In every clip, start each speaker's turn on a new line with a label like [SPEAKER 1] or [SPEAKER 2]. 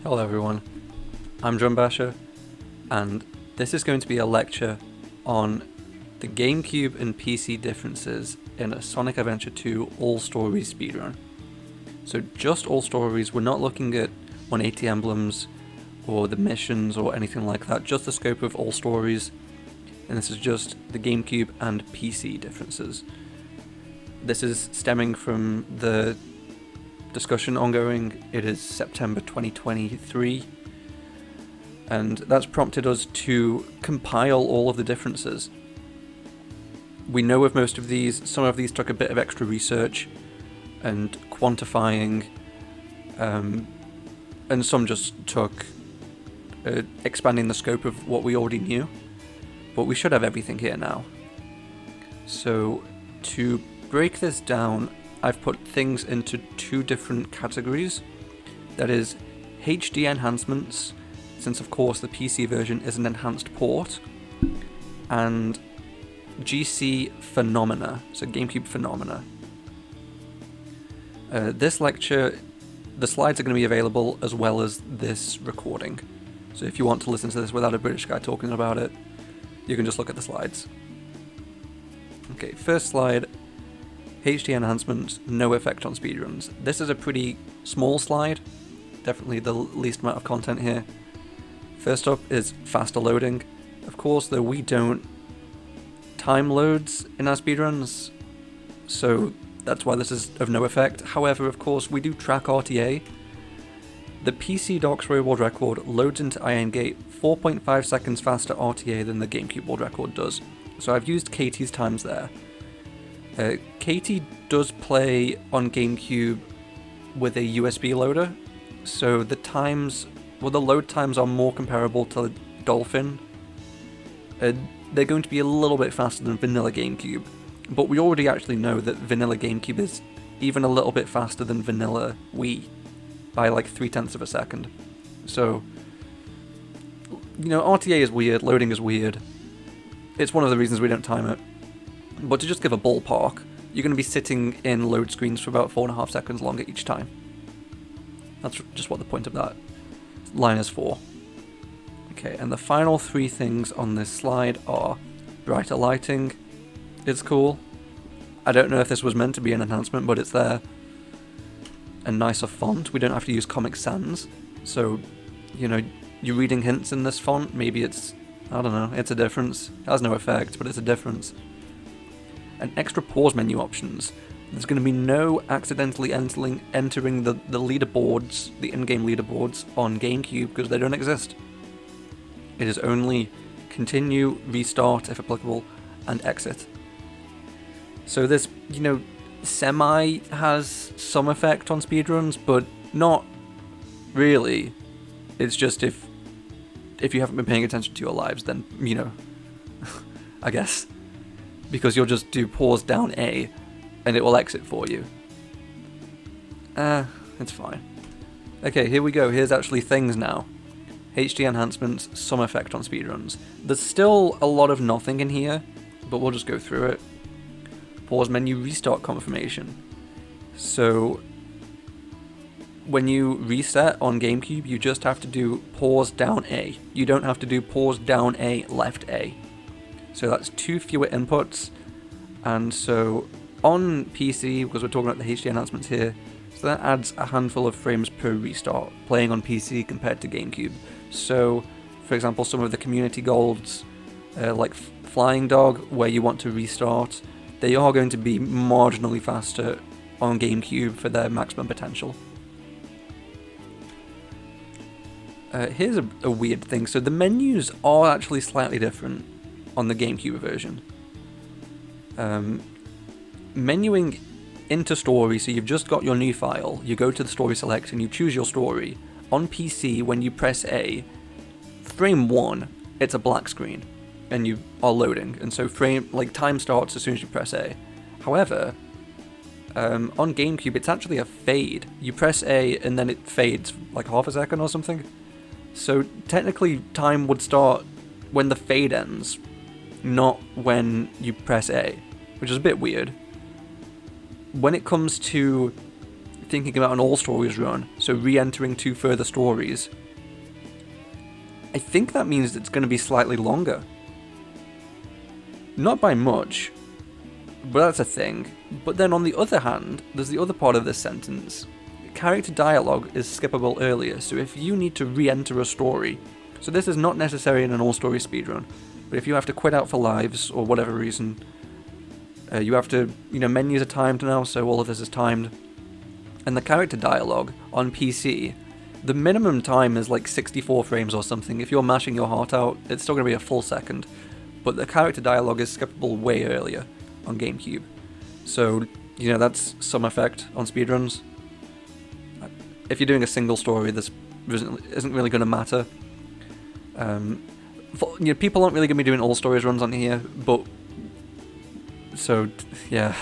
[SPEAKER 1] Hello everyone, I'm Drum Basher, and this is going to be a lecture on the GameCube and PC differences in a Sonic Adventure 2 All Stories speedrun. So just All Stories, we're not looking at 180 emblems or the missions or anything like that, just the scope of All Stories, and this is just the GameCube and PC differences. This is stemming from the discussion ongoing. It is September 2023, and that's prompted us to compile all of the differences. We know of most of these. Some of these took a bit of extra research and quantifying, and some just took expanding the scope of what we already knew, but we should have everything here now. So to break this down, I've put things into two different categories. That is HD enhancements, since of course the PC version is an enhanced port, and GC phenomena, so GameCube phenomena. This lecture, the slides are going to be available as well as this recording. So if you want to listen to this without a British guy talking about it, you can just look at the slides. Okay, first slide. HD enhancements, no effect on speedruns. This is a pretty small slide, definitely the least amount of content here. First up is faster loading. Of course, though, we don't time loads in our speedruns, so that's why this is of no effect. However, of course, we do track RTA. The PC Docs Row World Record loads into Iron Gate 4.5 seconds faster RTA than the GameCube World Record does. So I've used Katie's times there. Katie does play on GameCube with a USB loader, so the load times are more comparable to Dolphin. They're going to be a little bit faster than vanilla GameCube, but we already actually know that vanilla GameCube is even a little bit faster than vanilla Wii by like 0.3 of a second. So, you know, RTA is weird, loading is weird. It's one of the reasons we don't time it. But to just give a ballpark, you're going to be sitting in load screens for about 4.5 seconds longer each time. That's just what the point of that line is for. Okay, and the final three things on this slide are brighter lighting. It's cool. I don't know if this was meant to be an enhancement, but it's there. A nicer font. We don't have to use Comic Sans. So, you know, you're reading hints in this font. Maybe it's, I don't know, it's a difference. It has no effect, but it's a difference. And extra pause menu options. There's going to be no accidentally entering the leaderboards, the in-game leaderboards on GameCube, because they don't exist. It is only continue, restart if applicable, and exit. So this, you know, semi has some effect on speedruns, but not really. It's just if you haven't been paying attention to your lives, then, you know, I guess. Because you'll just do pause down A, and it will exit for you. It's fine. Okay, here we go. Here's actually things now. HD enhancements, some effect on speedruns. There's still a lot of nothing in here, but we'll just go through it. Pause menu restart confirmation. So, when you reset on GameCube, you just have to do pause down A. You don't have to do pause down A, left A. So that's 2 fewer inputs, and so on PC, because we're talking about the HD enhancements here, so that adds a handful of frames per restart, playing on PC compared to GameCube. So, for example, some of the community golds, like Flying Dog, where you want to restart, they are going to be marginally faster on GameCube for their maximum potential. Here's a weird thing. So the menus are actually slightly different on the GameCube version. Menuing into story, so you've just got your new file, you go to the story select and you choose your story. On PC, when you press A, frame 1, it's a black screen, and you are loading, and so time starts as soon as you press A. However, on GameCube, it's actually a fade. You press A and then it fades like half a second or something. So technically, time would start when the fade ends, not when you press A, which is a bit weird. When it comes to thinking about an all stories run, so re-entering 2 further stories, I think that means it's going to be slightly longer. Not by much, but that's a thing. But then on the other hand, there's the other part of this sentence. Character dialogue is skippable earlier, so if you need to re-enter a story, so this is not necessary in an all-story speedrun, but if you have to quit out for lives or whatever reason, you have to, menus are timed now, so all of this is timed. And the character dialogue on PC, the minimum time is like 64 frames or something. If you're mashing your heart out, it's still going to be a full second. But the character dialogue is skippable way earlier on GameCube. So, that's some effect on speedruns. If you're doing a single story, this isn't really going to matter. People aren't really going to be doing all stories runs on here, but... So, yeah.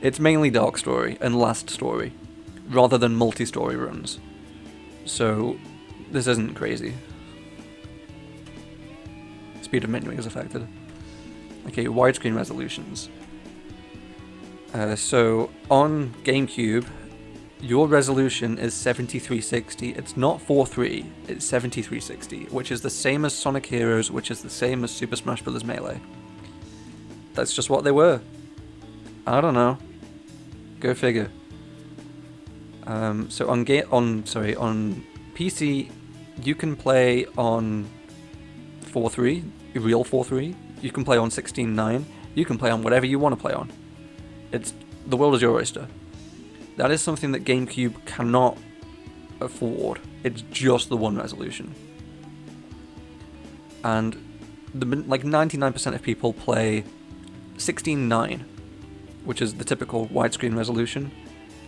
[SPEAKER 1] It's mainly Dark Story and Last Story, rather than multi-story runs. So, this isn't crazy. Speed of menuing is affected. Okay, widescreen resolutions. So, on GameCube, your resolution is 7360. It's not 4:3, it's 7360, which is the same as Sonic Heroes, which is the same as Super Smash Bros. Melee. That's just what they were. I don't know. Go figure. So on PC, you can play on 4:3, real 4:3. You can play on 16:9. You can play on whatever you want to play on. The world is your oyster. That is something that GameCube cannot afford. It's just the one resolution. And 99% of people play 16:9, which is the typical widescreen resolution.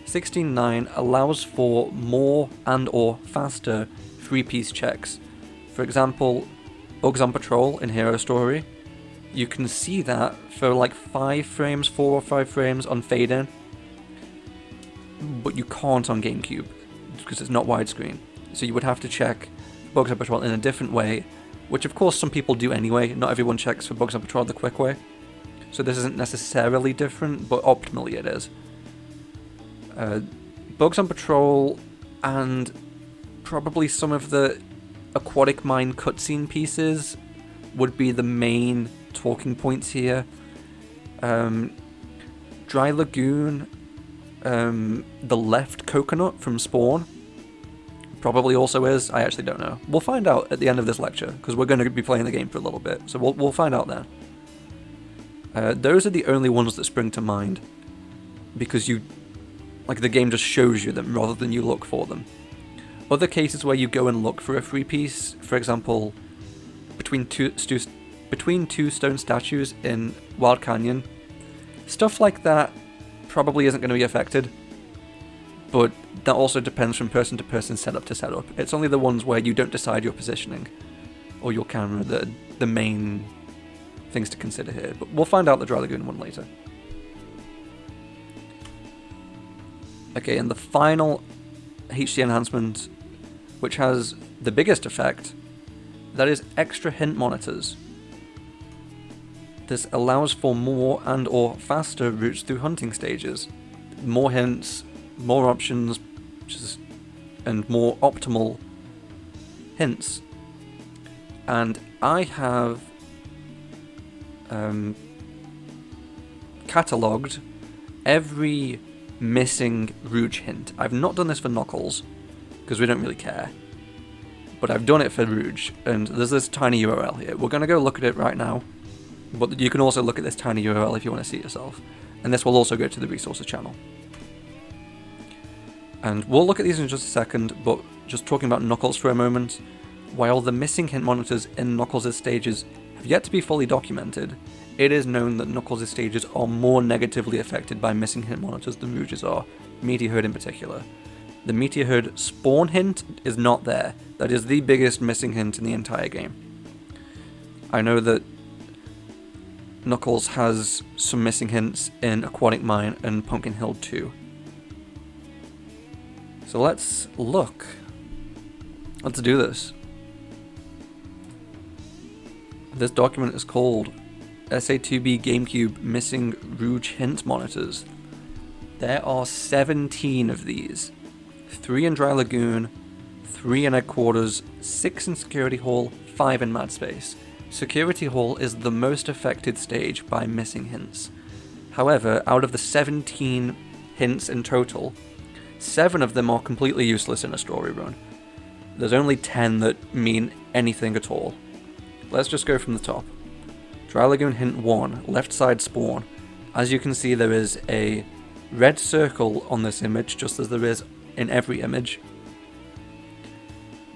[SPEAKER 1] 16:9 allows for more and or faster 3-piece checks. For example, Bugs on Patrol in Hero Story, you can see that for 4 or 5 frames on fade-in, but you can't on GameCube, because it's not widescreen. So you would have to check Bugs on Patrol in a different way, which of course some people do anyway. Not everyone checks for Bugs on Patrol the quick way. So this isn't necessarily different, but optimally it is. Bugs on Patrol and probably some of the Aquatic Mine cutscene pieces would be the main talking points here. Dry Lagoon, the left coconut from Spawn probably also is. I actually don't know. We'll find out at the end of this lecture, because we're going to be playing the game for a little bit, so we'll find out then. Those are the only ones that spring to mind, because the game just shows you them rather than you look for them. Other cases where you go and look for a 3-piece, for example, between two stone statues in Wild Canyon, stuff like that probably isn't going to be affected, but that also depends from person to person, setup to setup. It's only the ones where you don't decide your positioning or your camera that are the main things to consider here, but we'll find out the Dry Lagoon one later. Okay, and the final HD enhancement, which has the biggest effect, that is extra hint monitors. This allows for more and or faster routes through hunting stages. More hints, more options, and more optimal hints. And I have catalogued every missing Rouge hint. I've not done this for Knuckles, because we don't really care. But I've done it for Rouge, and there's this tiny URL here. We're going to go look at it right now, but you can also look at this tiny URL if you want to see it yourself. And this will also go to the resources channel. And we'll look at these in just a second, but just talking about Knuckles for a moment. While the missing hint monitors in Knuckles' stages have yet to be fully documented, it is known that Knuckles' stages are more negatively affected by missing hint monitors than Rouge's are, Meteor Hood in particular. The Meteor Hood spawn hint is not there. That is the biggest missing hint in the entire game. I know that Knuckles has some missing hints in Aquatic Mine and Pumpkin Hill 2. So let's look. Let's do this. This document is called SA2B GameCube Missing Rouge Hint Monitors. There are 17 of these. 3 in Dry Lagoon, 3 in Headquarters, 6 in Security Hall, 5 in Mad Space. Security Hall is the most affected stage by missing hints. However, out of the 17 hints in total, 7 of them are completely useless in a story run. There's only 10 that mean anything at all. Let's just go from the top. Dry Lagoon Hint 1, left side spawn. As you can see, there is a red circle on this image, just as there is in every image.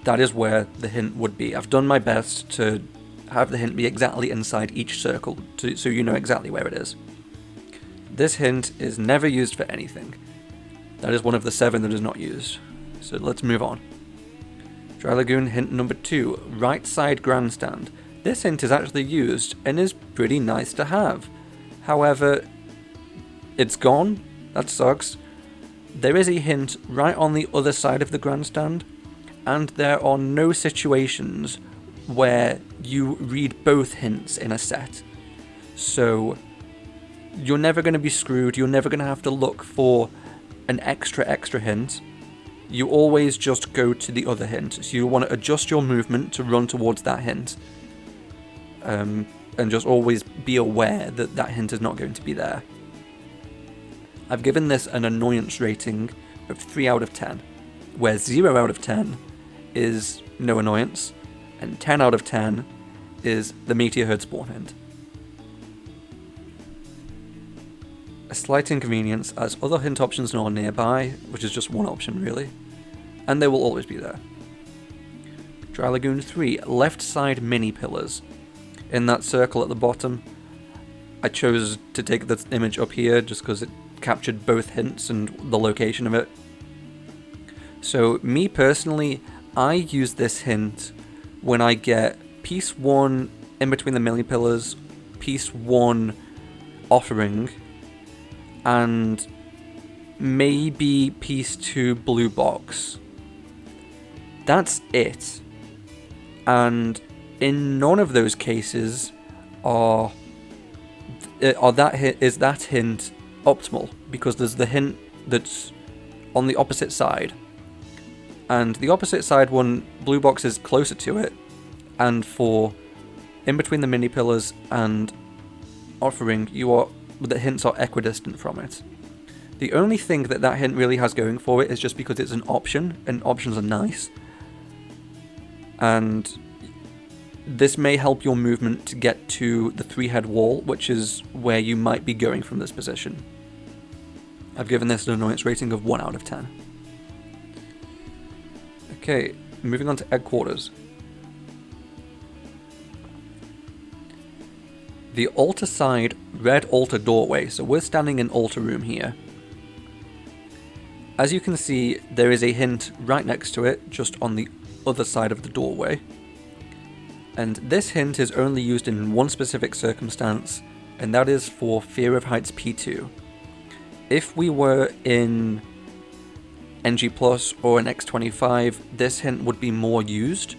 [SPEAKER 1] That is where the hint would be. I've done my best to have the hint be exactly inside each circle, so you know exactly where it is. This hint is never used for anything. That is one of the 7 that is not used. So let's move on. Dry Lagoon Hint number 2, right side grandstand. This hint is actually used and is pretty nice to have. However, it's gone. That sucks. There is a hint right on the other side of the grandstand, and there are no situations where you read both hints in a set. So you're never going to be screwed. You're never going to have to look for an extra hint. You always just go to the other hint. So you want to adjust your movement to run towards that hint. And just always be aware that that hint is not going to be there. I've given this an annoyance rating of 3 out of 10, where 0 out of 10 is no annoyance, and 10 out of 10 is the Meteor Herd spawn hint. A slight inconvenience, as other hint options are nearby, which is just one option really, and they will always be there. Dry Lagoon 3, left side mini pillars. In that circle at the bottom, I chose to take this image up here just because it captured both hints and the location of it. So me personally, I use this hint when I get piece 1 in between the mini pillars, piece 1 offering, and maybe piece 2 blue box. That's it. And in none of those cases is that hint optimal, because there's the hint that's on the opposite side, and the opposite side one, blue box, is closer to it, and for in between the mini pillars and offering, the hints are equidistant from it. The only thing that hint really has going for it is just because it's an option, and options are nice, and this may help your movement to get to the 3-head wall, which is where you might be going from this position. I've given this an annoyance rating of 1 out of 10. Okay, moving on to Headquarters. The altar side red altar doorway, so we're standing in altar room here. As you can see, there is a hint right next to it, just on the other side of the doorway. And this hint is only used in one specific circumstance, and that is for Fear of Heights P2. If we were in NG Plus or an X25, this hint would be more used,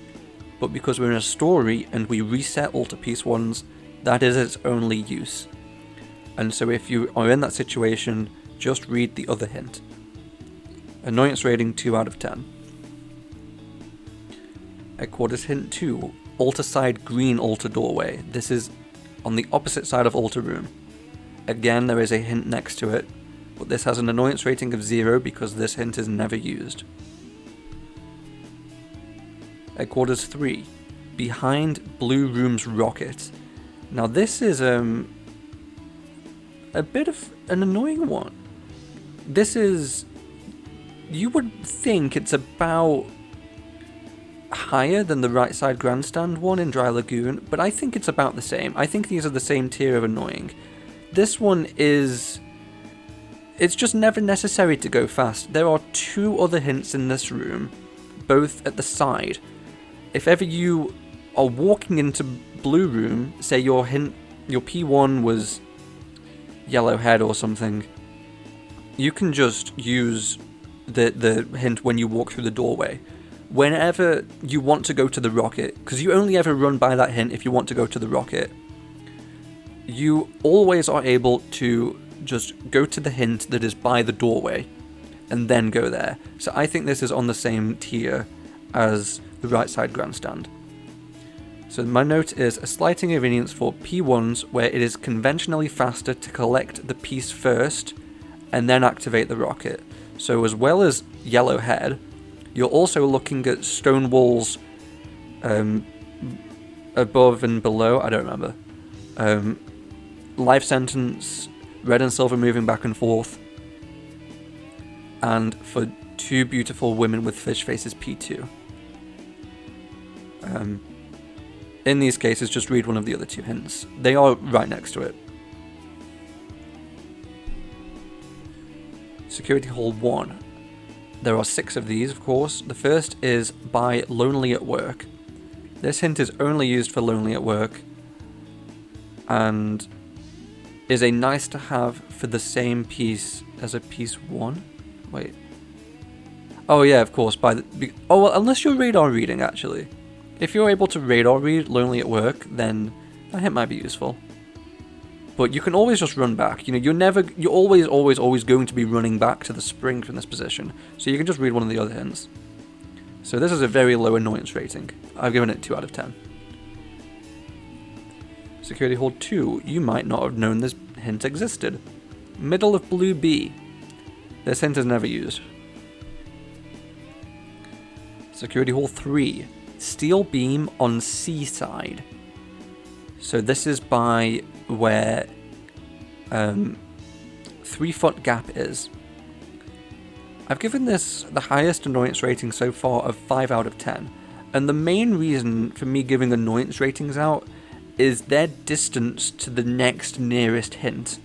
[SPEAKER 1] but because we're in a story and we reset altar piece 1s, that is its only use. And so if you are in that situation, just read the other hint. Annoyance rating 2 out of 10. Headquarters Hint 2, altar side green altar doorway. This is on the opposite side of altar room. Again, there is a hint next to it, but this has an annoyance rating of 0 because this hint is never used. Headquarters 3, behind blue room's rocket. Now this is a bit of an annoying one. This is, you would think it's about higher than the right side grandstand one in Dry Lagoon, but I think it's about the same. I think these are the same tier of annoying. This one is, it's just never necessary to go fast. There are 2 other hints in this room, both at the side. If ever you are walking into blue room, say your P1 was yellow head or something, you can just use the hint when you walk through the doorway. Whenever you want to go to the rocket, because you only ever run by that hint if you want to go to the rocket, you always are able to just go to the hint that is by the doorway and then go there. So I think this is on the same tier as the right side grandstand. So my note is a slight inconvenience for P1s where it is conventionally faster to collect the piece first and then activate the rocket. So as well as yellow head, you're also looking at stone walls above and below, I don't remember. Life sentence, red and silver moving back and forth. And for two beautiful women with fish faces, P2. In these cases, just read one of the other two hints. They are right next to it. Security Hall 1. There are 6 of these, of course. The first is by Lonely at Work. This hint is only used for Lonely at Work and is a nice to have for the same piece as a piece 1. Wait. Oh yeah, of course. Oh well, unless you're radar reading, actually. If you're able to radar read Lonely at Work, then that hint might be useful. But you can always just run back. You know, you're always going to be running back to the spring from this position. So you can just read one of the other hints. So this is a very low annoyance rating. I've given it 2 out of 10. Security Hall 2. You might not have known this hint existed. Middle of blue B. This hint is never used. Security Hall 3. Steel beam on C side. So this is by where 3-foot gap is. I've given this the highest annoyance rating so far of 5 out of 10. And the main reason for me giving annoyance ratings out is their distance to the next nearest hint.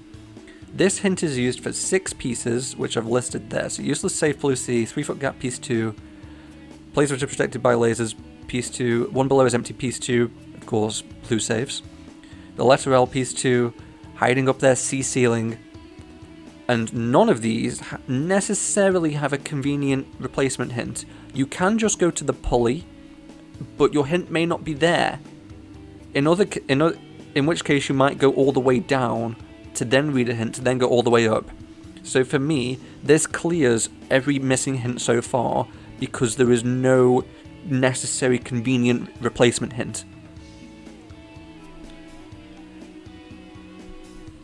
[SPEAKER 1] This hint is used for 6 pieces, which I've listed there. So useless safe blue C, 3-foot gap piece 2, places which are protected by lasers, piece 2, one below is empty piece 2, of course, blue saves. The letter L piece 2, hiding up their C ceiling, and none of these necessarily have a convenient replacement hint. You can just go to the pulley, but your hint may not be there. In which case you might go all the way down to then read a hint to then go all the way up. So for me, this clears every missing hint so far because there is no necessary convenient replacement hint.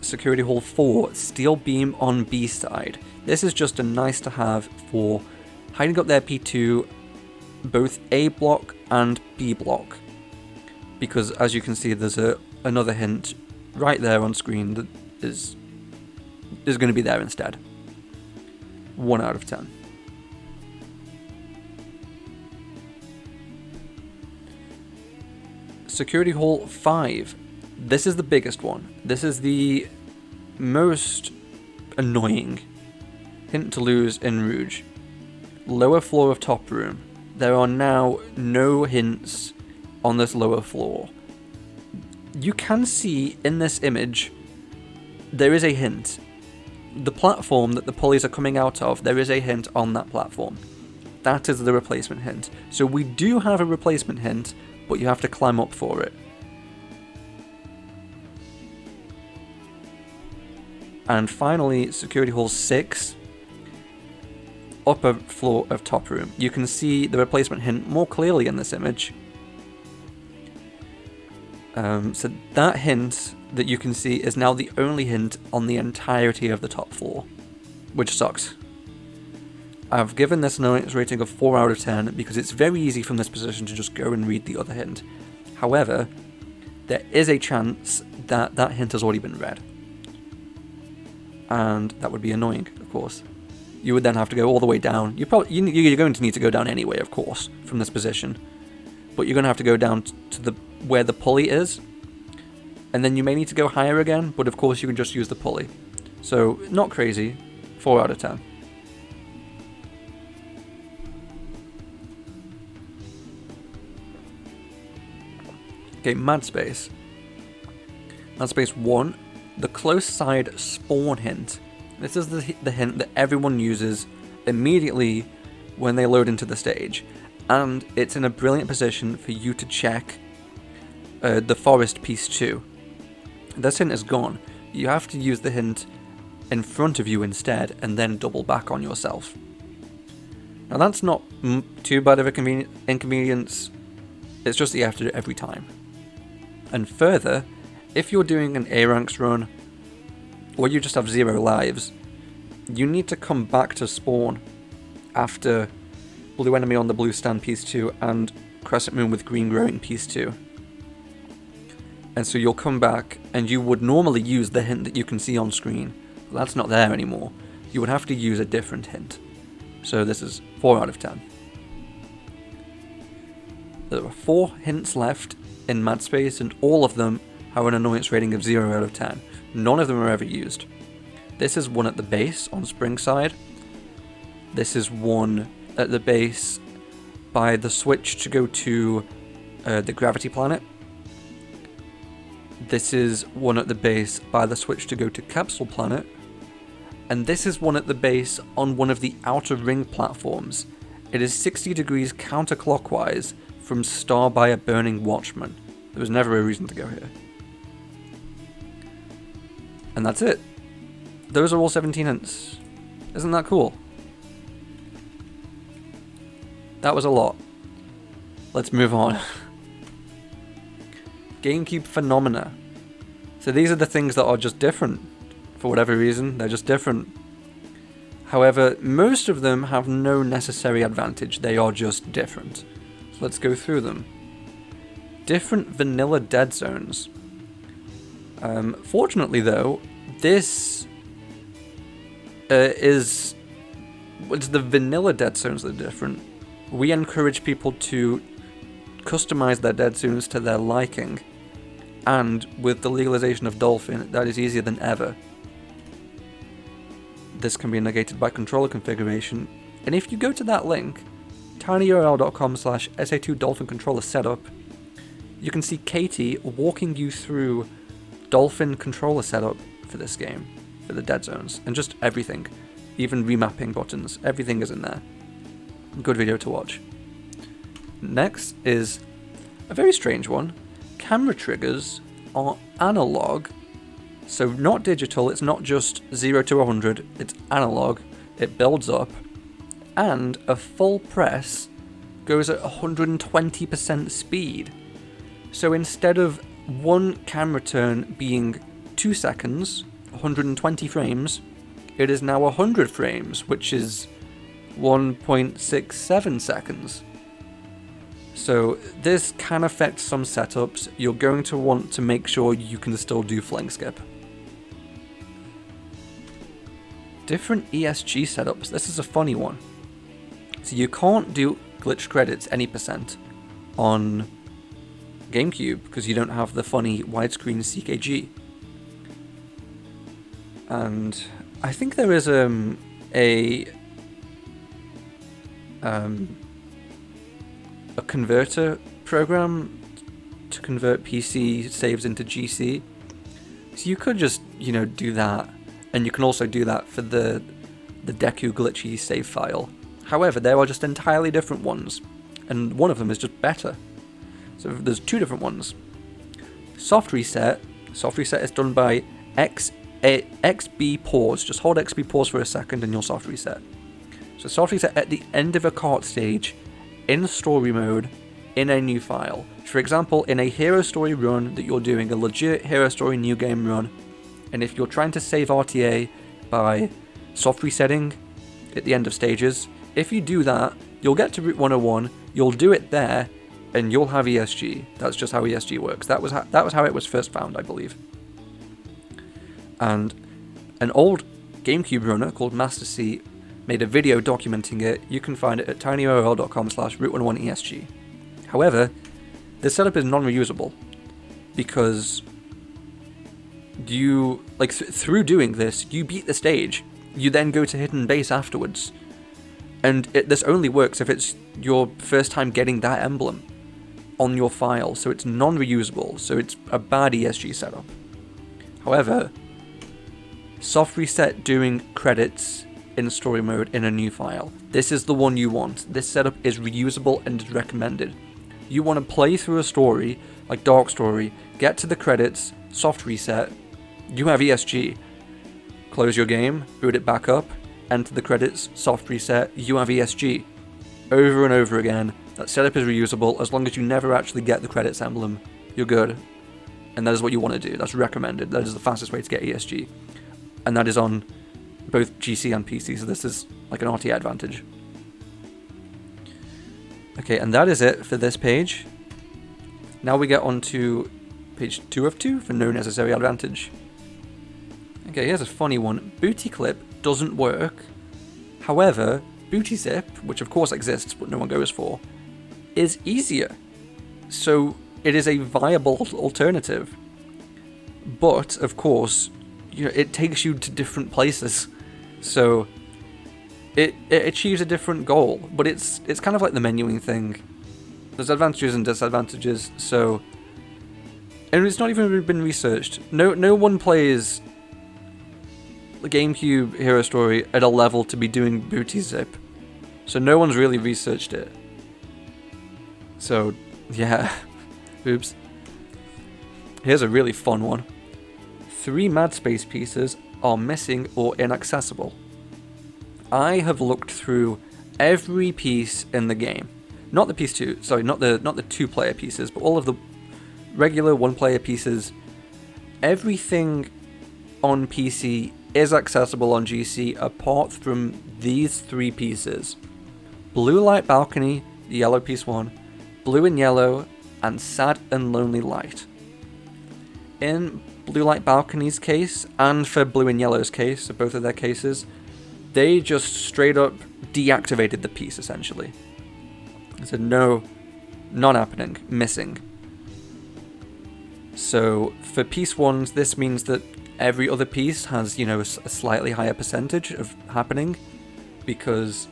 [SPEAKER 1] Security Hall 4, steel beam on B side. This is just a nice to have for hiding up their P2, both A block and B block. Because as you can see, there's another hint right there on screen that is going to be there instead. 1 out of 10. Security Hall 5. This is the biggest one. This is the most annoying hint to lose in Rouge. Lower floor of top room. There are now no hints on this lower floor. You can see in this image there is a hint. The platform that the pulleys are coming out of, there is a hint on that platform. That is the replacement hint. So we do have a replacement hint, but you have to climb up for it. And finally, Security Hall 6, upper floor of top room. You can see the replacement hint more clearly in this image. So that hint that you can see is now the only hint on the entirety of the top floor, which sucks. I've given this an annoyance rating of 4 out of 10 because it's very easy from this position to just go and read the other hint. However, there is a chance that that hint has already been read. And that would be annoying, of course. You would then have to go all the way down. You're going to need to go down anyway, of course, from this position. But you're going to have to go down to where the pulley is. And then you may need to go higher again, but of course you can just use the pulley. So, not crazy. 4 out of 10. Okay, Mad Space. Mad Space 1. The close side spawn hint. This is the hint that everyone uses immediately when they load into the stage. And it's in a brilliant position for you to check the forest piece 2. This hint is gone. You have to use the hint in front of you instead, and then double back on yourself. Now that's not too bad of a inconvenience, it's just that you have to do it every time. And further, if you're doing an A ranks run, or you just have 0 lives, you need to come back to spawn after blue enemy on the blue stand piece 2 and crescent moon with green growing piece 2. And so you'll come back and you would normally use the hint that you can see on screen. But that's not there anymore. You would have to use a different hint. So this is 4 out of 10. There are 4 hints left in Mad Space, and all of them have an annoyance rating of 0 out of 10. None of them are ever used. This is one at the base on Springside. This is one at the base by the switch to go to the gravity planet. This is one at the base by the switch to go to Capsule Planet. And this is one at the base on one of the outer ring platforms. It is 60 degrees counterclockwise from Star by a Burning Watchman. There was never a reason to go here. And that's it. Those are all 17 hints. Isn't that cool? That was a lot. Let's move on. GameCube phenomena. So these are the things that are just different. For whatever reason, they're just different. However, most of them have no necessary advantage. They are just different. So let's go through them. Different vanilla dead zones. Fortunately though, this it's the vanilla dead zones that are different. We encourage people to customize their dead zones to their liking, and with the legalization of Dolphin, that is easier than ever. This can be negated by controller configuration, and if you go to that link, tinyurl.com/SA2 Dolphin controller setup, you can see Katie walking you through Dolphin controller setup for this game, for the dead zones, and just everything, even remapping buttons, everything is in there. Good video to watch. Next is a very strange one. Camera triggers are analog, so not digital. It's not just 0 to 100, it's analog. It builds up, and a full press goes at 120% speed. So instead of one camera turn being 2 seconds, 120 frames, it is now 100 frames, which is 1.67 seconds. So this can affect some setups. You're going to want to make sure you can still do fling skip. Different ESG setups. This is a funny one. So you can't do glitch credits any % on GameCube because you don't have the funny widescreen CKG. And I think there is a converter program to convert PC saves into GC. So you could just, do that, and you can also do that for the Deku glitchy save file. However, there are just entirely different ones, and one of them is just better. So there's 2 different ones. Soft reset. Soft reset is done by XB pause. Just hold XB pause for a second and you'll soft reset. So soft reset at the end of a cart stage, in story mode, in a new file. For example, in a hero story run that you're doing, a legit hero story new game run, and if you're trying to save RTA by soft resetting at the end of stages, if you do that, you'll get to Route 101, you'll do it there, and you'll have ESG. That's just how ESG works. That was how it was first found, I believe. And an old GameCube runner called Master C made a video documenting it. You can find it at tinyurl.com/route101ESG. However, this setup is non-reusable because you, through doing this, you beat the stage. You then go to hidden base afterwards. And this only works if it's your first time getting that emblem on your file, so it's non-reusable, so it's a bad ESG setup. However, soft reset doing credits in story mode in a new file. This is the one you want. This setup is reusable and is recommended. You want to play through a story, like Dark Story, get to the credits, soft reset, you have ESG. close your game, boot it back up, enter the credits, soft reset, you have ESG. Over and over again. That setup is reusable. As long as you never actually get the credits emblem, you're good. And that is what you want to do. That's recommended. That is the fastest way to get ESG. And that is on both GC and PC, so this is like an RTA advantage. Okay, and that is it for this page. Now we get on to page 2 of 2 for no necessary advantage. Okay, here's a funny one. Booty clip doesn't work. However, booty zip, which of course exists but no one goes for, is easier. So it is a viable alternative. But, of course, you know, it takes you to different places. So it achieves a different goal, but it's kind of like the menuing thing. There's advantages and disadvantages, so... And it's not even been researched. No one plays the GameCube Hero Story at a level to be doing booty zip. So no one's really researched it. So, yeah. Oops. Here's a really fun one. 3 Mad Space pieces are missing or inaccessible. I have looked through every piece in the game. Not the piece 2, sorry, not the 2-player pieces, but all of the regular 1-player pieces. Everything on PC is accessible on GC apart from these 3 pieces. Blue Light Balcony, the yellow piece 1, Blue and Yellow, and Sad and Lonely Light. In Blue Light Balcony's case, and for Blue and Yellow's case, so both of their cases, they just straight up deactivated the piece, essentially. I said, no, not happening, missing. So, for piece 1s, this means that every other piece has, you know, a slightly higher percentage of happening, because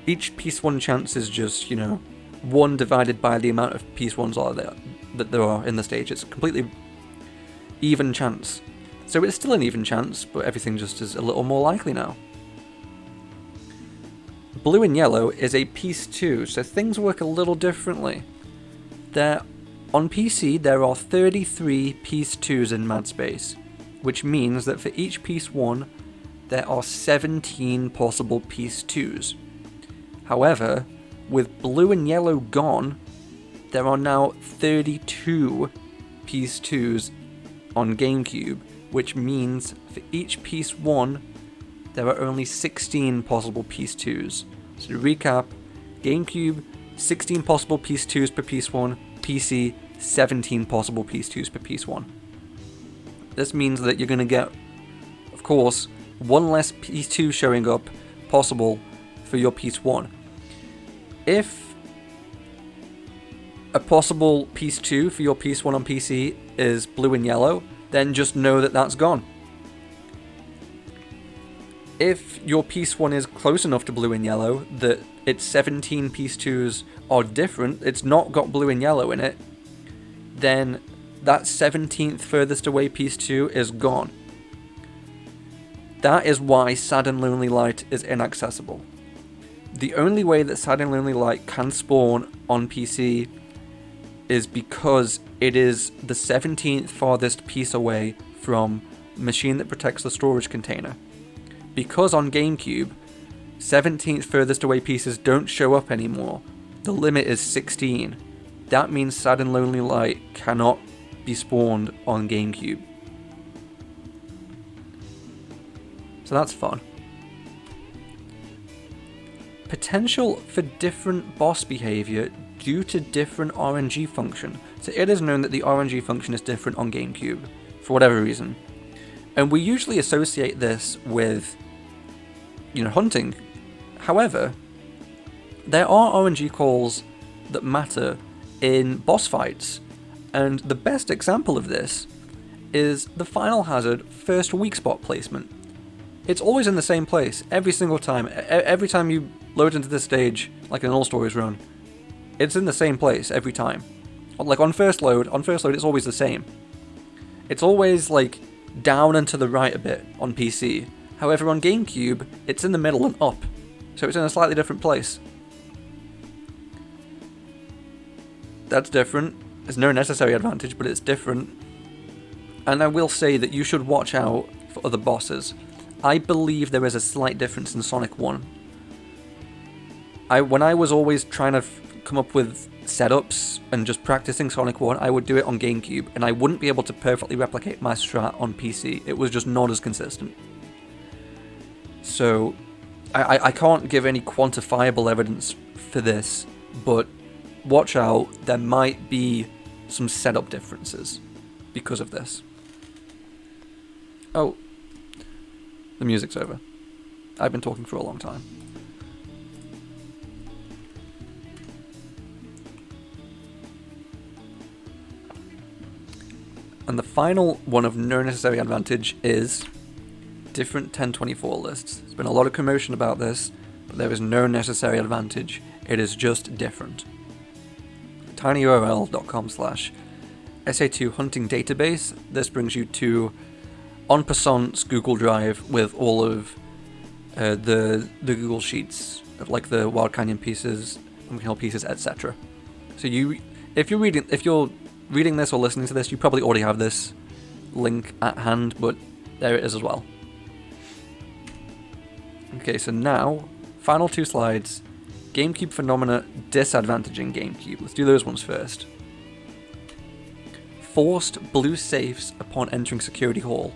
[SPEAKER 1] each piece 1 chance is just, you know, 1 divided by the amount of piece 1s that there are in the stage. It's a completely even chance. So it's still an even chance, but everything just is a little more likely now. Blue and Yellow is a piece 2, so things work a little differently. On PC, there are 33 piece 2s in Mad Space, which means that for each piece 1, there are 17 possible piece 2s. However, with Blue and Yellow gone, there are now 32 piece 2s on GameCube, which means for each piece 1, there are only 16 possible piece 2s. So to recap, GameCube, 16 possible piece 2s per piece 1, PC, 17 possible piece 2s per piece 1. This means that you're going to get, of course, 1 less piece 2 showing up possible for your piece 1. If a possible piece 2 for your piece 1 on PC is Blue and Yellow, then just know that that's gone. If your piece 1 is close enough to Blue and Yellow that its 17 piece 2s are different, it's not got Blue and Yellow in it, then that 17th furthest away piece 2 is gone. That is why Sad and Lonely Light is inaccessible. The only way that Sad and Lonely Light can spawn on PC is because it is the 17th farthest piece away from the machine that protects the storage container. Because on GameCube, 17th furthest away pieces don't show up anymore. The limit is 16. That means Sad and Lonely Light cannot be spawned on GameCube. So that's fun. Potential for different boss behavior due to different RNG function. So it is known that the RNG function is different on GameCube, for whatever reason. And we usually associate this with, you know, hunting. However, there are RNG calls that matter in boss fights, and the best example of this is the Final Hazard first weak spot placement. It's always in the same place, every single time. Every time you load into this stage, like an All Stories run, it's in the same place every time. Like on first load it's always the same. It's always like down and to the right a bit on PC. However, on GameCube, it's in the middle and up, so it's in a slightly different place. That's different. There's no necessary advantage, but it's different. And I will say that you should watch out for other bosses. I believe there is a slight difference in Sonic 1. When I was always trying to come up with setups and just practicing Sonic 1, I would do it on GameCube, and I wouldn't be able to perfectly replicate my strat on PC. It was just not as consistent. So, I can't give any quantifiable evidence for this, but watch out, there might be some setup differences because of this. Oh, the music's over. I've been talking for a long time. And the final one of no necessary advantage is different 1024 lists. There's been a lot of commotion about this, but there is no necessary advantage. It is just different. tinyurl.com/SA2 hunting database. This brings you to en passant's Google Drive with all of the Google Sheets, like the Wild Canyon pieces, Pumpkin Hill pieces, etc. So if you're reading this or listening to this, you probably already have this link at hand, but there it is as well. Okay, so now, final two slides. GameCube phenomena disadvantaging GameCube. Let's do those ones first. Forced blue safes upon entering Security Hall.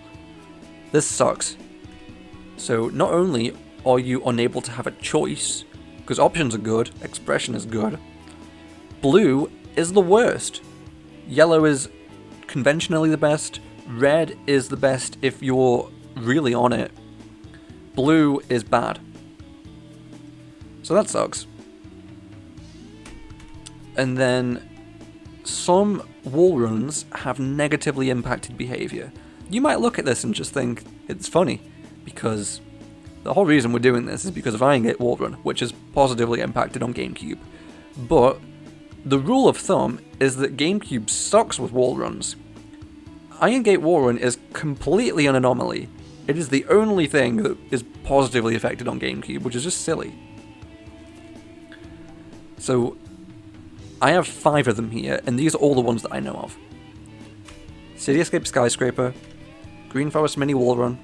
[SPEAKER 1] This sucks. So not only are you unable to have a choice, because options are good, expression is good, blue is the worst. Yellow is conventionally the best, red is the best if you're really on it, blue is bad. So that sucks. And then some wall runs have negatively impacted behavior. You might look at this and just think it's funny, because the whole reason we're doing this is because of Iron Gate wall run, which is positively impacted on GameCube. But the rule of thumb is that GameCube sucks with wall runs. Iron Gate wall run is completely an anomaly. It is the only thing that is positively affected on GameCube, which is just silly. So, I have 5 of them here, and these are all the ones that I know of. City Escape Skyscraper, Green Forest Mini Wall Run,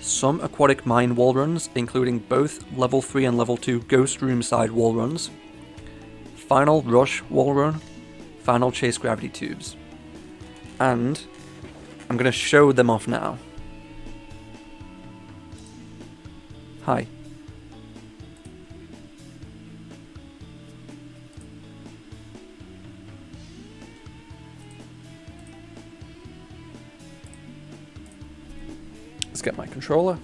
[SPEAKER 1] some Aquatic Mine wall runs, including both Level 3 and Level 2 Ghost Room side wall runs, Final Rush wall run, Final Chase Gravity Tubes. And I'm going to show them off now. Hi. Let's get my controller.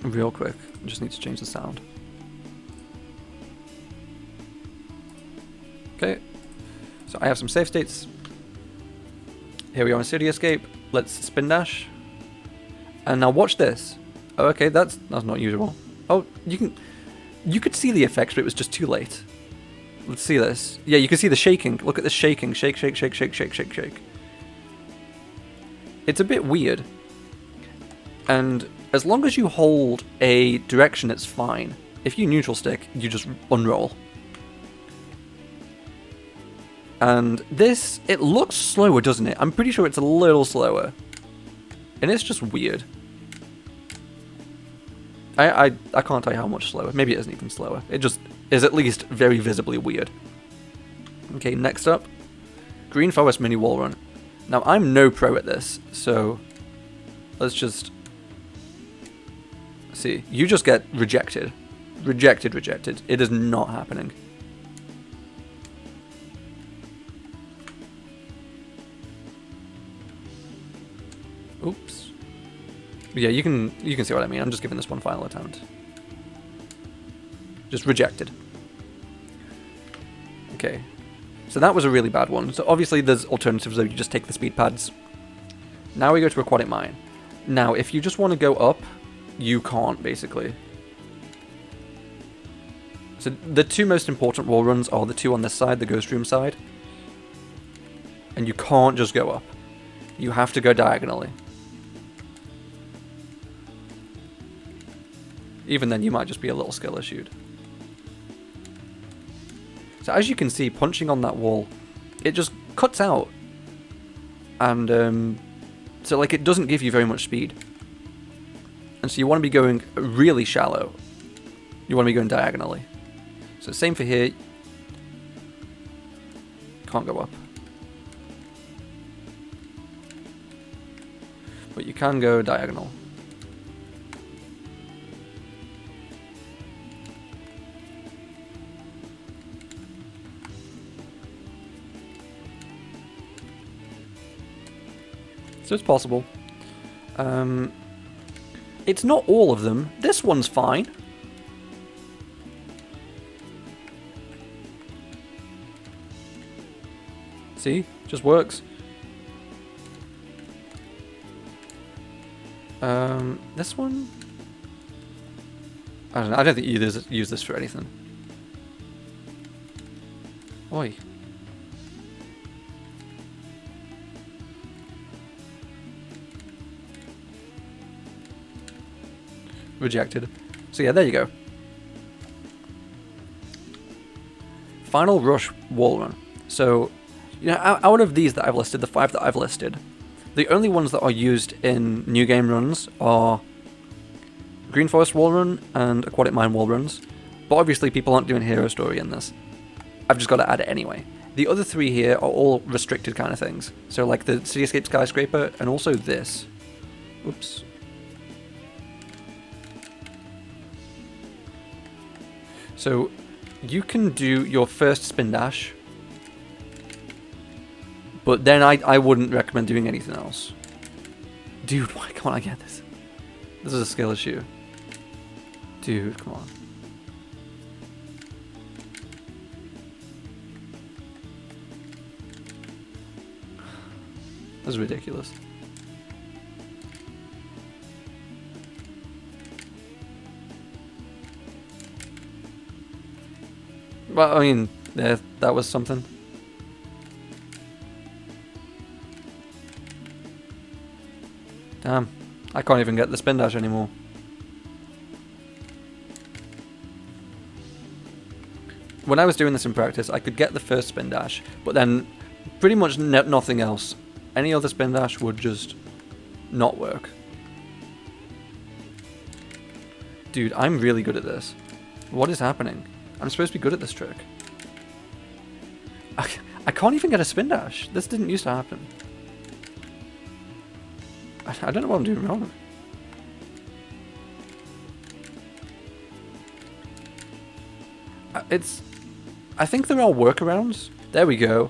[SPEAKER 1] Real quick, I just need to change the sound. Okay, so I have some save states. Here we are in City Escape. Let's spin dash. And now watch this. Oh, okay, that's not usual. Oh, you could see the effects, but it was just too late. Let's see this. Yeah, you can see the shaking. Look at the shaking. Shake, shake, shake, shake, shake, shake, shake. It's a bit weird. And as long as you hold a direction, it's fine. If you neutral stick, you just unroll. And this, it looks slower, doesn't it? I'm pretty sure it's a little slower. And it's just weird. I can't tell you how much slower. Maybe it isn't even slower. It just is at least very visibly weird. Okay, next up. Green Forest Mini Wall Run. Now, I'm no pro at this, so let's just see. You just get rejected. Rejected, rejected. It is not happening. Oops. Yeah, you can see what I mean. I'm just giving this one final attempt. Just rejected. Okay. So that was a really bad one. So obviously there's alternatives though. You just take the speed pads. Now we go to Aquatic Mine. Now, if you just want to go up, you can't, basically. So the two most important wall runs are the two on this side, the Ghost Room side. And you can't just go up. You have to go diagonally. Even then, you might just be a little skill issued. So as you can see, punching on that wall, it just cuts out. And so like it doesn't give you very much speed. And so you want to be going really shallow. You want to be going diagonally. So same for here. Can't go up. But you can go diagonal. So it's possible. It's not all of them. This one's fine. See? Just works. This one? I don't know. I don't think you use this for anything. Oi. Rejected. So yeah, there you go. Final Rush wall run. So, you know, out of these that I've listed, the 5 that I've listed, the only ones that are used in new game runs are Green Forest wall run and Aquatic Mine wall runs. But obviously people aren't doing Hero Story in this. I've just got to add it anyway. The other 3 here are all restricted kind of things. So like the Cityscape Skyscraper and also this. Oops. So you can do your first spin dash, but then I wouldn't recommend doing anything else. Dude, why can't I get this? This is a skill issue. Dude, come on. This is ridiculous. Well, I mean, yeah, that was something. Damn, I can't even get the spin dash anymore. When I was doing this in practice, I could get the first spin dash, but then pretty much nothing else. Any other spin dash would just not work. Dude, I'm really good at this. What is happening? I'm supposed to be good at this trick. I can't even get a spin dash. This didn't used to happen. I don't know what I'm doing wrong. I think there are workarounds. There we go.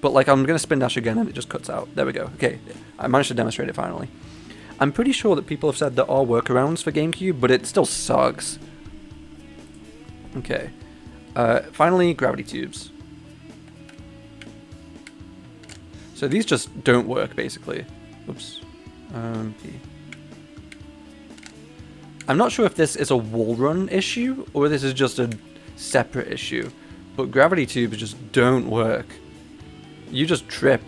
[SPEAKER 1] But like I'm going to spin dash again and it just cuts out. There we go. Okay, I managed to demonstrate it finally. I'm pretty sure that people have said there are workarounds for GameCube, but it still sucks. Okay. Finally, gravity tubes. So these just don't work, basically. Oops. P. I'm not sure if this is a wall run issue, or this is just a separate issue, but gravity tubes just don't work. You just trip.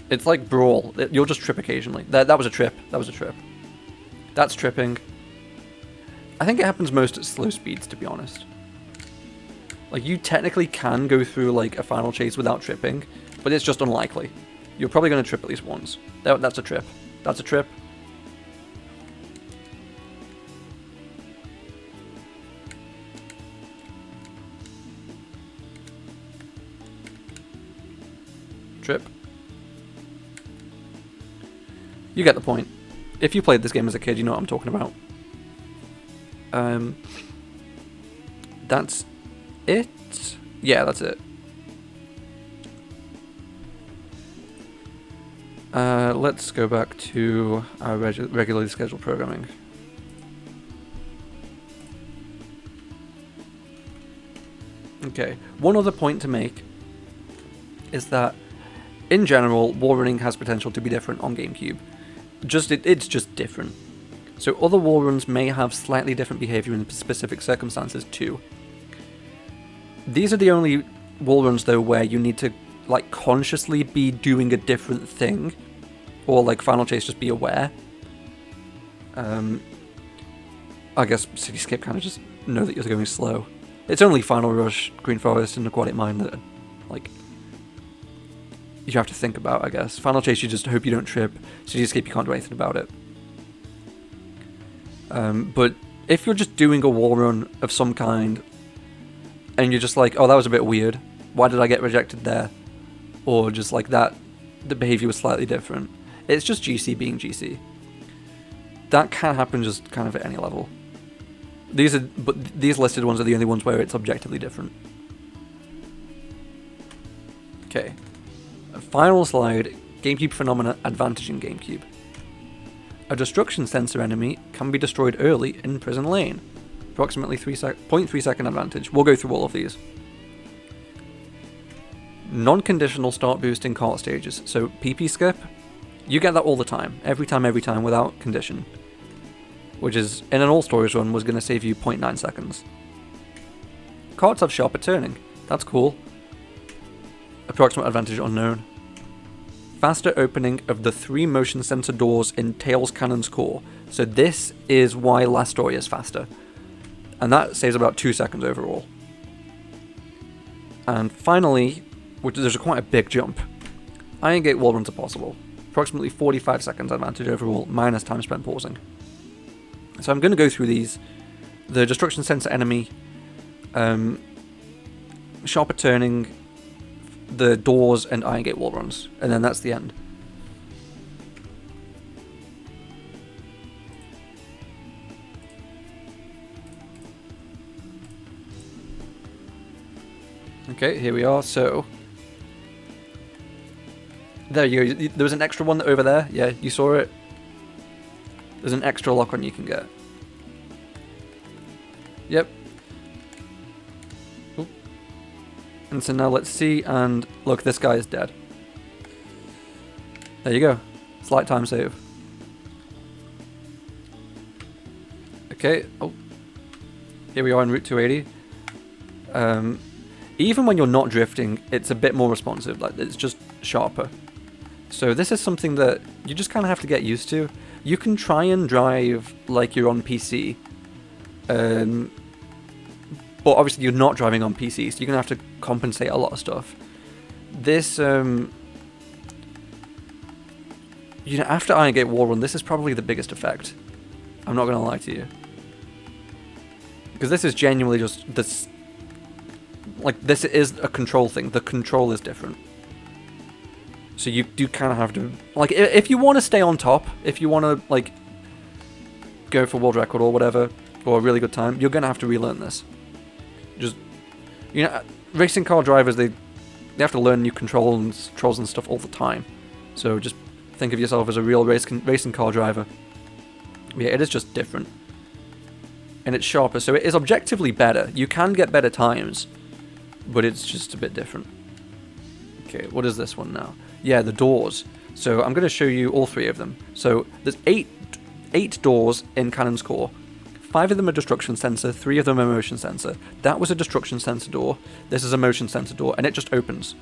[SPEAKER 1] It's like Brawl. You'll just trip occasionally. That was a trip. That was a trip. That's tripping. I think it happens most at slow speeds, to be honest. Like, you technically can go through, like, a final chase without tripping, but it's just unlikely. You're probably going to trip at least once. That's a trip. That's a trip. Trip. You get the point. If you played this game as a kid, you know what I'm talking about. That's it? Yeah, that's it. Let's go back to our regularly scheduled programming. Okay, one other point to make is that, in general, wall running has potential to be different on GameCube. It's just different. So other wall runs may have slightly different behavior in specific circumstances too. These are the only wall runs though where you need to like consciously be doing a different thing, or like Final Chase just be aware. I guess Cityscape kind of just know that you're going slow. It's only Final Rush, Green Forest, and Aquatic Mine that, like, you have to think about, I guess. Final Chase, you just hope you don't trip. City Escape, you can't do anything about it. But if you're just doing a wall run of some kind, and you're just like, oh, that was a bit weird, why did I get rejected there? Or just like that, the behavior was slightly different. It's just GC being GC. That can happen just kind of at any level. But these listed ones are the only ones where it's objectively different. Okay. Final slide, GameCube phenomena advantage in GameCube. A destruction sensor enemy can be destroyed early in Prison Lane. Approximately 0.3 second advantage. We'll go through all of these. Non-conditional start boosting cart stages. So PP skip, you get that all the time. Every time, without condition. Which is, in an all stories run, was going to save you 0.9 seconds. Carts have sharper turning. That's cool. Approximate advantage unknown. Faster opening of the 3 motion sensor doors in Tails Cannon's core. So this is why Last Story is faster. And that saves about 2 seconds overall. And finally, which there's quite a big jump, Iron Gate wall runs are possible. Approximately 45 seconds advantage overall, minus time spent pausing. So I'm going to go through these. The destruction sensor enemy, sharper turning, the doors, and Iron Gate wall runs, and then that's the end. Okay, here we are. So there you go. There was an extra one over there. Yeah, you saw it. There's an extra lock on you can get. Yep. Ooh. And so now let's see, and look, this guy is dead. There you go. Slight time save. Okay. Oh. Here we are on Route 280. Even when you're not drifting, it's a bit more responsive. Like, it's just sharper. So this is something that you just kind of have to get used to. You can try and drive like you're on PC, but obviously you're not driving on PC, so you're going to have to compensate a lot of stuff. This, you know, after Iron Gate Wall Run, this is probably the biggest effect. I'm not going to lie to you. Because this is genuinely just this, like, this is a control thing. The control is different. So you do kind of have to, like, if you want to stay on top, if you want to, like, go for world record or whatever, or a really good time, you're going to have to relearn this. Just, you know, racing car drivers, they have to learn new controls and stuff all the time. So just think of yourself as a real racing car driver. Yeah, it is just different. And it's sharper, so it is objectively better. You can get better times, but it's just a bit different. Okay, what is this one now? Yeah, the doors. So I'm going to show you all 3 of them. So there's eight doors in Cannon's core. 5 of them are destruction sensor, 3 of them are motion sensor. That was a destruction sensor door. This is a motion sensor door, and it just opens.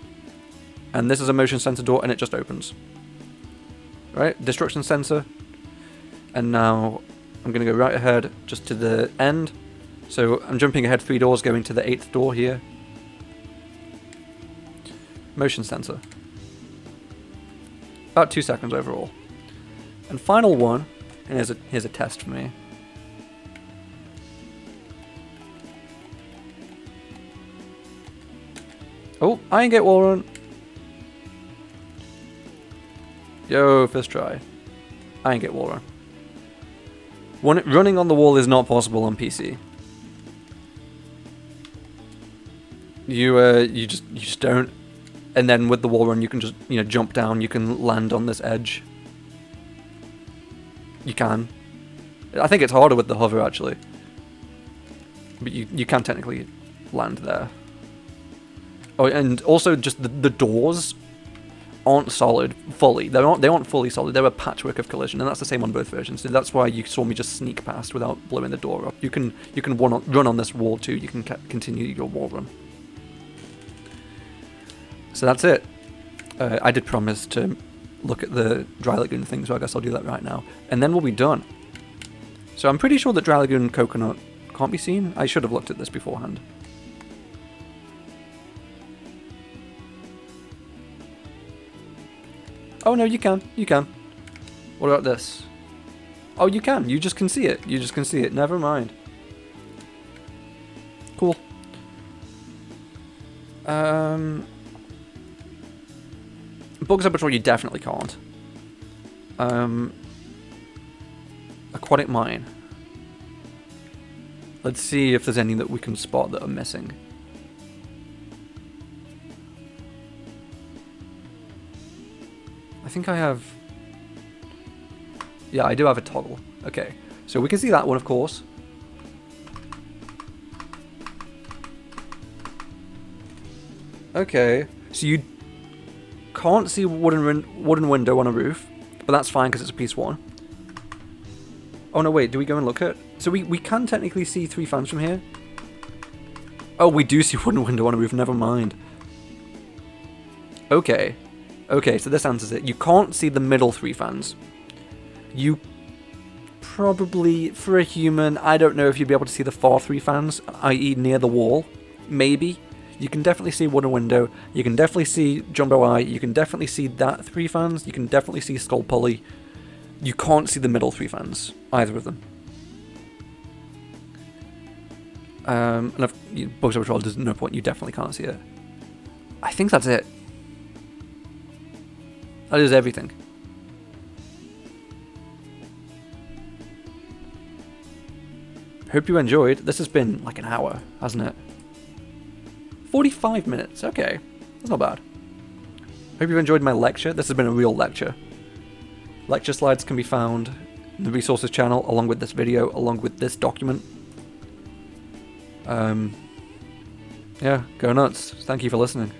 [SPEAKER 1] And this is a motion sensor door, and it just opens. Right? Destruction sensor. And now I'm going to go right ahead just to the end. So I'm jumping ahead 3 doors, going to the 8th door here. Motion sensor. About 2 seconds overall. And final one, and here's a test for me. Oh, Iron Gate wall run. Yo, first try. Iron Gate wall run. Running on the wall is not possible on PC. You just don't. And then with the wall run, you can just, you know, jump down. You can land on this edge. You can. I think it's harder with the hover actually. But you can technically land there. Oh, and also just the doors aren't solid fully. They aren't fully solid. They're a patchwork of collision, and that's the same on both versions. So that's why you saw me just sneak past without blowing the door up. You can run on this wall too. You can continue your wall run. So that's it. I did promise to look at the Dry Lagoon thing, so I guess I'll do that right now. And then we'll be done. So I'm pretty sure that Dry Lagoon Coconut can't be seen? I should have looked at this beforehand. Oh no, you can. You can. What about this? Oh, you can. You just can see it. You just can see it. Never mind. Cool. Bug Saboteur you definitely can't. Aquatic Mine. Let's see if there's any that we can spot that are missing. I think I have... Yeah, I do have a toggle. Okay, so we can see that one, of course. Okay, so you can't see wooden window on a roof, but that's fine because it's a piece 1. Oh no, wait, do we go and look at... So we can technically see 3 fans from here. Oh, we do see wooden window on a roof, never mind. Okay. Okay, so this answers it. You can't see the middle 3 fans. You probably, for a human, I don't know if you'd be able to see the far 3 fans, i.e. near the wall. Maybe. You can definitely see wooden window. You can definitely see Jumbo Eye. You can definitely see that 3 fans. You can definitely see Skull Pulley. You can't see the middle 3 fans. Either of them. And if Bug Saboteur, there's no point. You definitely can't see it. I think that's it. That is everything. Hope you enjoyed. This has been like an hour, hasn't it? 45 minutes. Okay. That's not bad. Hope you've enjoyed my lecture. This has been a real lecture. Lecture slides can be found in the resources channel, along with this video, along with this document. Yeah, go nuts. Thank you for listening.